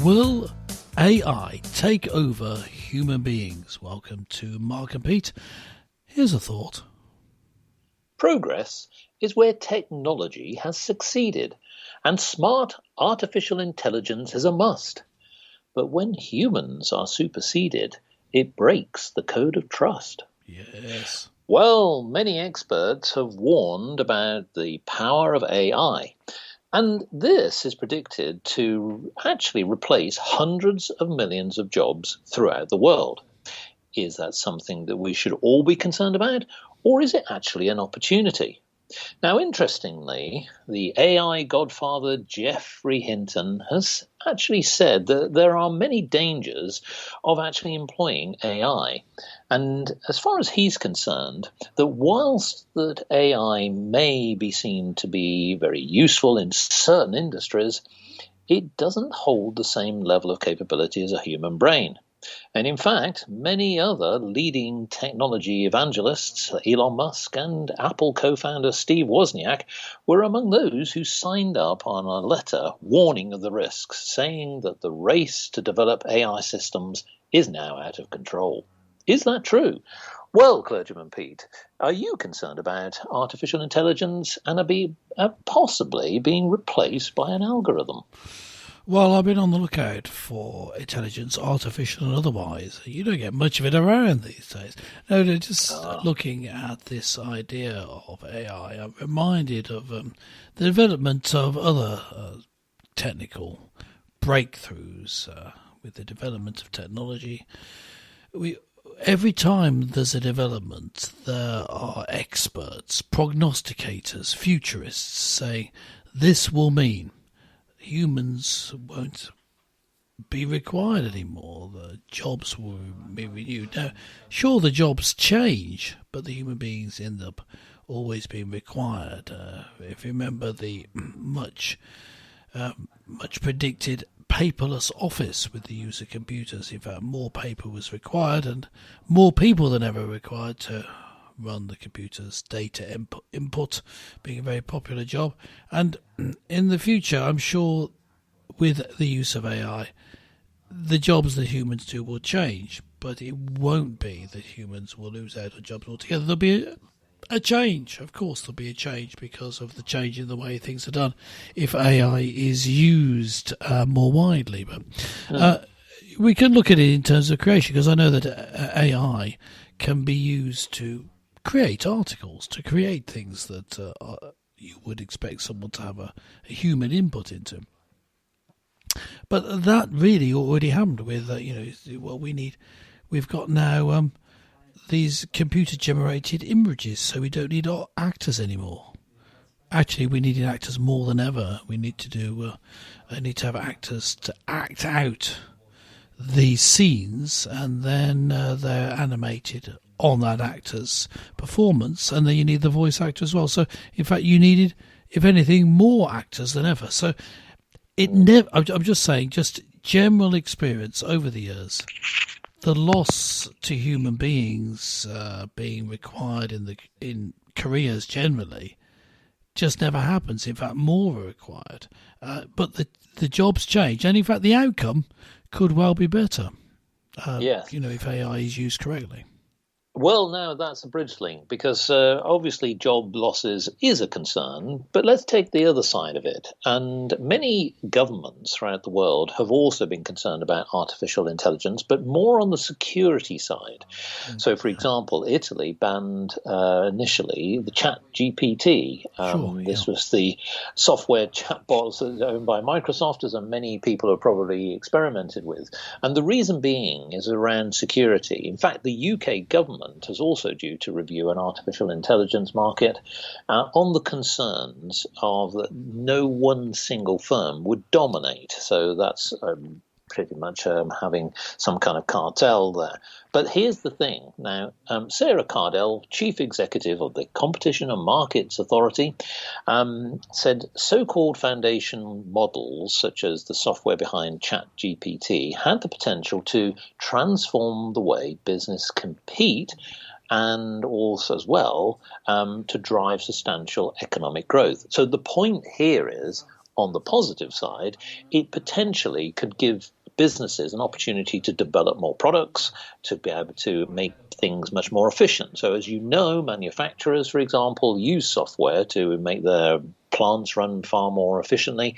Will AI take over human beings? Welcome to Mark and Pete. Here's a thought. Progress is where technology has succeeded, and smart artificial intelligence is a must. But when humans are superseded, it breaks the code of trust. Yes. Well, many experts have warned about the power of AI. And this is predicted to actually replace hundreds of millions of jobs throughout the world. Is that something that we should all be concerned about, or is it actually an opportunity? Now, interestingly, the AI godfather Geoffrey Hinton has actually said that there are many dangers of actually employing AI. And as far as he's concerned, that whilst that AI may be seen to be very useful in certain industries, it doesn't hold the same level of capability as a human brain. And in fact, many other leading technology evangelists, Elon Musk and Apple co-founder Steve Wozniak, were among those who signed up on a letter warning of the risks, saying that the race to develop AI systems is now out of control. Is that true? Well, Clergyman Pete, are you concerned about artificial intelligence and possibly being replaced by an algorithm? Well, I've been on the lookout for intelligence, artificial and otherwise. You don't get much of it around these days. No, just looking at this idea of AI, I'm reminded of the development of other technical breakthroughs with the development of technology. Every time there's a development, there are experts, prognosticators, futurists saying this will mean humans won't be required anymore. The jobs will be renewed. Now, sure, the jobs change, but the human beings end up always being required. If you remember the much predicted paperless office with the use of computers, in fact, more paper was required and more people than ever required to run the computers, data input being a very popular job. And in the future, I'm sure with the use of AI, the jobs that humans do will change, but it won't be that humans will lose out on jobs altogether. There'll be a change. Of course, there'll be a change because of the change in the way things are done if AI is used more widely. But we can look at it in terms of creation, because I know that AI can be used to create articles, to create things that you would expect someone to have a human input into. But that really already happened with, we've got now these computer-generated images, so we don't need actors anymore. Actually, we need actors more than ever. We need to have actors to act out these scenes, and then they're animated on that actor's performance, and then you need the voice actor as well. So, in fact, you needed, if anything, more actors than ever. So, I'm just saying, just general experience over the years, the loss to human beings being required in careers generally just never happens. In fact, more are required. But the jobs change, and in fact, the outcome could well be better. Yes. If AI is used correctly. Well, now that's a bridge link, because obviously job losses is a concern, but let's take the other side of it. And many governments throughout the world have also been concerned about artificial intelligence, but more on the security side. So, for example, Italy banned initially the ChatGPT. This was the software chatbots owned by Microsoft, as many people have probably experimented with. And the reason being is around security. In fact, the UK government is also due to review an artificial intelligence market on the concerns of that no one single firm would dominate. So that's pretty much having some kind of cartel there. But here's the thing. Now, Sarah Cardell, chief executive of the Competition and Markets Authority, said so-called foundation models, such as the software behind ChatGPT, had the potential to transform the way business compete and also as well to drive substantial economic growth. So the point here is, on the positive side, it potentially could give businesses an opportunity to develop more products, to be able to make things much more efficient. So as you know, manufacturers, for example, use software to make their plants run far more efficiently,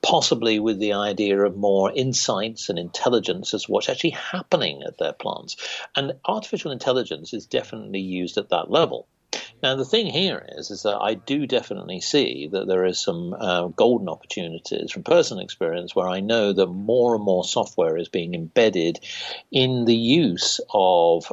possibly with the idea of more insights and intelligence as to what's actually happening at their plants. And artificial intelligence is definitely used at that level. Now, the thing here is that I do definitely see that there is some golden opportunities from personal experience where I know that more and more software is being embedded in the use of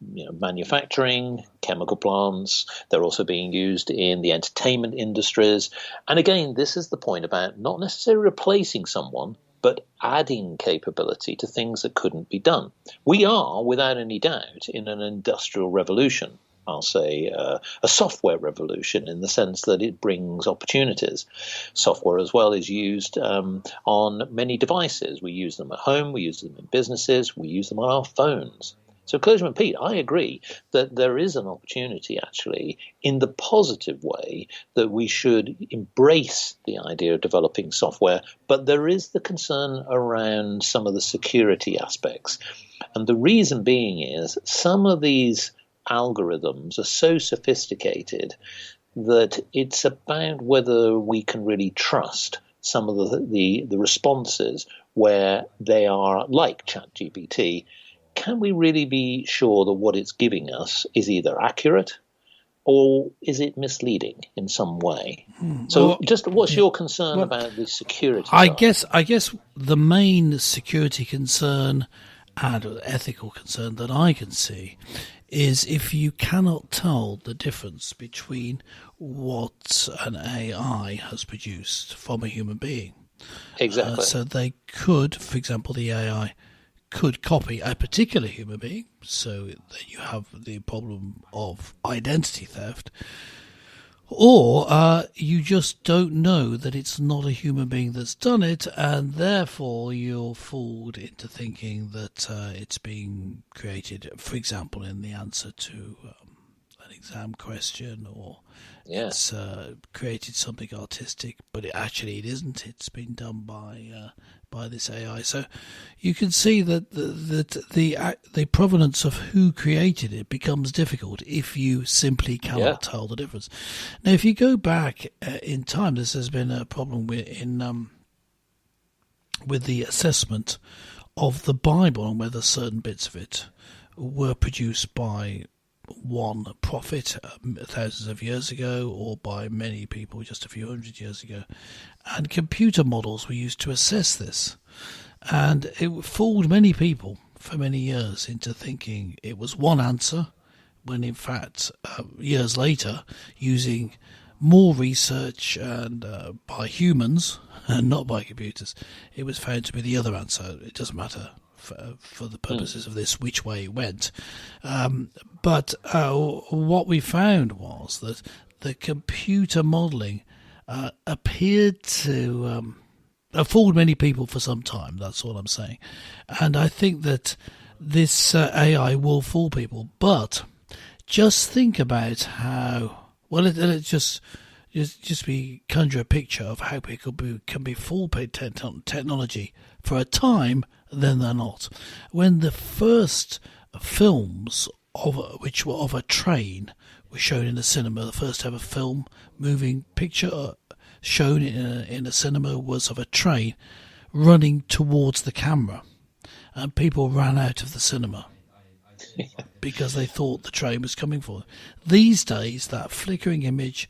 manufacturing, chemical plants. They're also being used in the entertainment industries. And again, this is the point about not necessarily replacing someone, but adding capability to things that couldn't be done. We are, without any doubt, in an industrial revolution. I'll say a software revolution in the sense that it brings opportunities. Software as well is used on many devices. We use them at home, we use them in businesses, we use them on our phones. So, Clergyman Pete, I agree that there is an opportunity actually in the positive way that we should embrace the idea of developing software, but there is the concern around some of the security aspects. And the reason being is some of these algorithms are so sophisticated that it's about whether we can really trust some of the responses where they are like ChatGPT. Can we really be sure that what it's giving us is either accurate or is it misleading in some way? So well, just what's your concern about the security side? I guess the main security concern and ethical concern that I can see is if you cannot tell the difference between what an AI has produced from a human being. Exactly. So they could, for example, the AI could copy a particular human being, so that you have the problem of identity theft, or you just don't know that it's not a human being that's done it, and therefore you're fooled into thinking that it's being created, for example, in the answer to an exam question, or it's created something artistic, but it isn't. It's been done by this AI. So you can see that the provenance of who created it becomes difficult if you simply cannot tell the difference. Now, if you go back in time, this has been a problem with the assessment of the Bible and whether certain bits of it were produced by one prophet thousands of years ago or by many people just a few hundred years ago. And computer models were used to assess this. And it fooled many people for many years into thinking it was one answer, when in fact, years later, using more research and by humans and not by computers, it was found to be the other answer. It doesn't matter for the purposes of this which way it went. But what we found was that the computer modelling appeared to have fooled many people for some time. That's all I'm saying. And I think that this AI will fool people. But just think about how, well, it just conjure a picture of how people can be fooled by technology for a time, then they're not. When the first films which were of a train were shown in a cinema, the first ever film moving picture shown in a cinema was of a train running towards the camera, and people ran out of the cinema because they thought the train was coming for them. These days, that flickering image,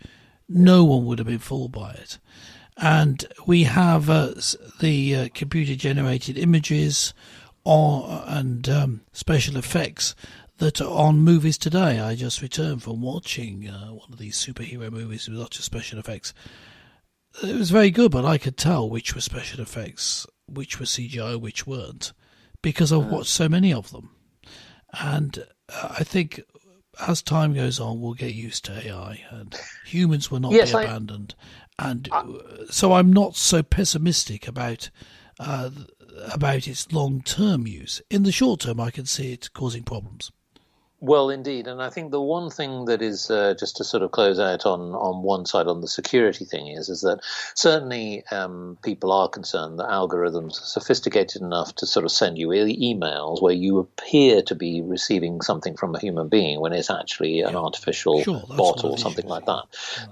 no one would have been fooled by it. And we have the computer-generated images and special effects that are on movies today. I just returned from watching one of these superhero movies with lots of special effects. It was very good, but I could tell which were special effects, which were CGI, which weren't, because I've watched so many of them. And I think as time goes on, we'll get used to AI, and humans will not be abandoned. And so I'm not so pessimistic about its long-term use. In the short term, I can see it causing problems. Well, indeed, and I think the one thing that is just to sort of close out on one side on the security thing is that certainly people are concerned that algorithms are sophisticated enough to sort of send you emails where you appear to be receiving something from a human being when it's actually an artificial bot or something like that.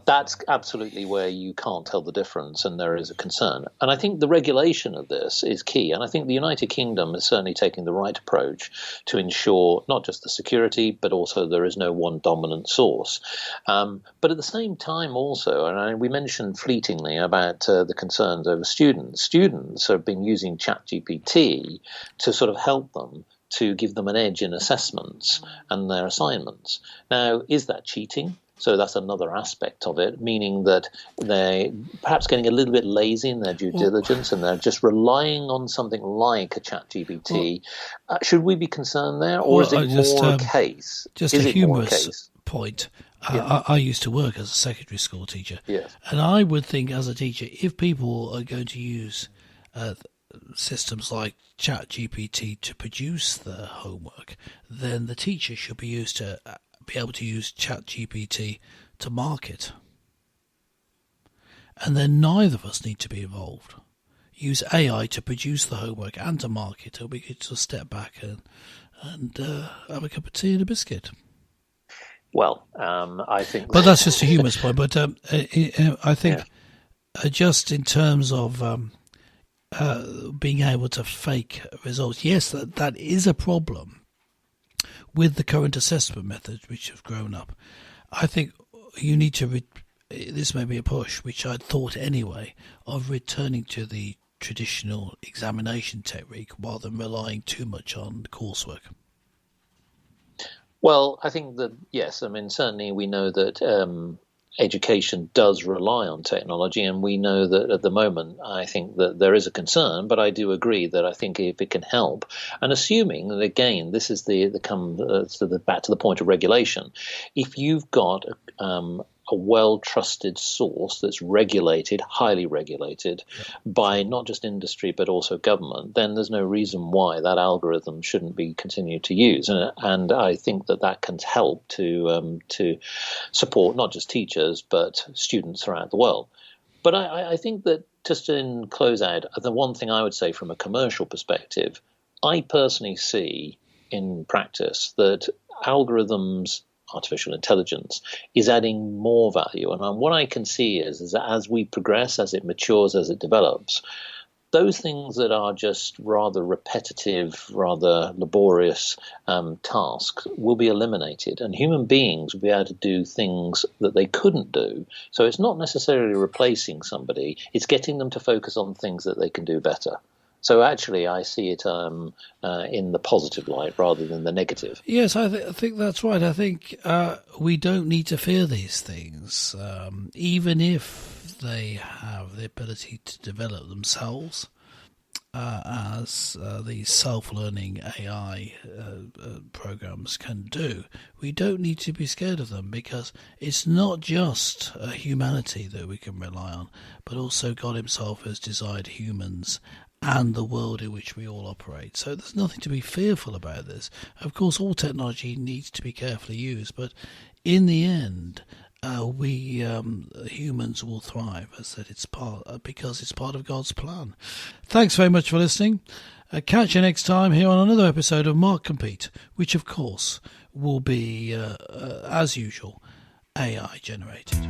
That's absolutely where you can't tell the difference, and there is a concern. And I think the regulation of this is key, and I think the United Kingdom is certainly taking the right approach to ensure not just the security, but also there is no one dominant source. But at the same time also, and we mentioned fleetingly about the concerns over students. Students have been using ChatGPT to sort of help them, to give them an edge in assessments and their assignments. Now, is that cheating? So that's another aspect of it, meaning that they're perhaps getting a little bit lazy in their due diligence and they're just relying on something like a ChatGPT. Should we be concerned there, or is it more a case? Just a humorous point. I used to work as a secondary school teacher, and I would think as a teacher, if people are going to use systems like ChatGPT to produce their homework, then the teacher should be able to use ChatGPT to market. And then neither of us need to be involved. Use AI to produce the homework and to market, or we could just step back and have a cup of tea and a biscuit. Well, I think... But that's just a humorous point. But I think just in terms of being able to fake results, yes, that is a problem with the current assessment methods which have grown up. I think you need to, this may be a push, which I'd thought anyway, of returning to the traditional examination technique rather than relying too much on coursework. Well, I think that, yes, I mean, certainly we know that education does rely on technology, and we know that at the moment I think that there is a concern, but I do agree that I think if it can help, and assuming that, again, this is back to the point of regulation, if you've got a well-trusted source that's regulated, highly regulated by not just industry but also government, then there's no reason why that algorithm shouldn't be continued to use. And I think that can help to support not just teachers but students throughout the world. But I think that, just in close out, the one thing I would say from a commercial perspective, I personally see in practice that algorithms, artificial intelligence, is adding more value. And what I can see is that as we progress, as it matures, as it develops, those things that are just rather repetitive, rather laborious tasks will be eliminated, and human beings will be able to do things that they couldn't do. So it's not necessarily replacing somebody, it's getting them to focus on things that they can do better. So actually, I see it in the positive light rather than the negative. Yes, I think that's right. I think we don't need to fear these things, even if they have the ability to develop themselves as these self-learning AI programs can do. We don't need to be scared of them, because it's not just humanity that we can rely on, but also God himself has designed humans and the world in which we all operate. So there's nothing to be fearful about this. Of course, all technology needs to be carefully used, but in the end, we humans will thrive, as that because it's part of God's plan. Thanks very much for listening. Catch you next time here on another episode of Mark Compete, which of course will be, as usual, AI generated.